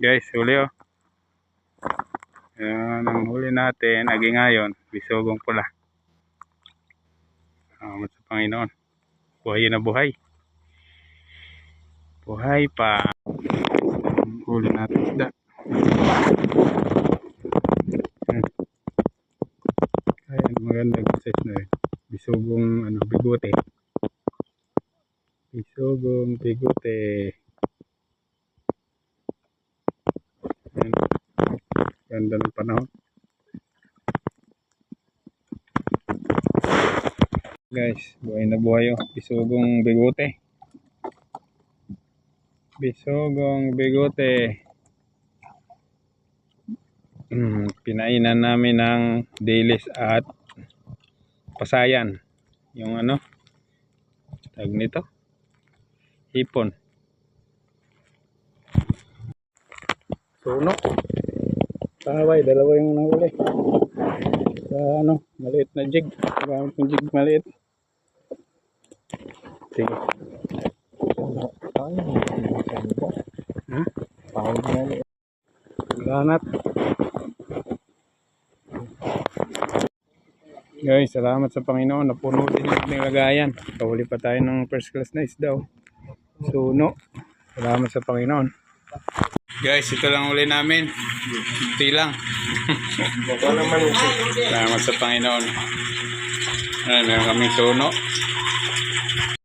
Guys, huli oh. Yan ang huli natin. Agi ngayon, bisogong pula. Salamat sa Panginoon. Buhay na buhay. Buhay pa. Ang huli natin isda. Ayan, magandang size na rin. Bisogong bigote. Bisogong bigote. Ayan. Ganda ng panahon. Guys, buhay na buhay oh. Bisogong bigote. Bisogong bigote. Pinainan namin ng dilis at pasayan. Yung tag nito. Hipon. Suno. Pangaway, dalawa yung nahuli. Sa maliit na jig. Gamit yung jig maliit. Sige. Ganat. Guys, salamat sa Panginoon. Napuno din yung ating lagayan. Kahuli pa tayo ng first class na isda. Suno. Salamat sa Panginoon. Guys, ito lang uli namin. Ito lang. Salamat sa Panginoon. Meron kaming suno.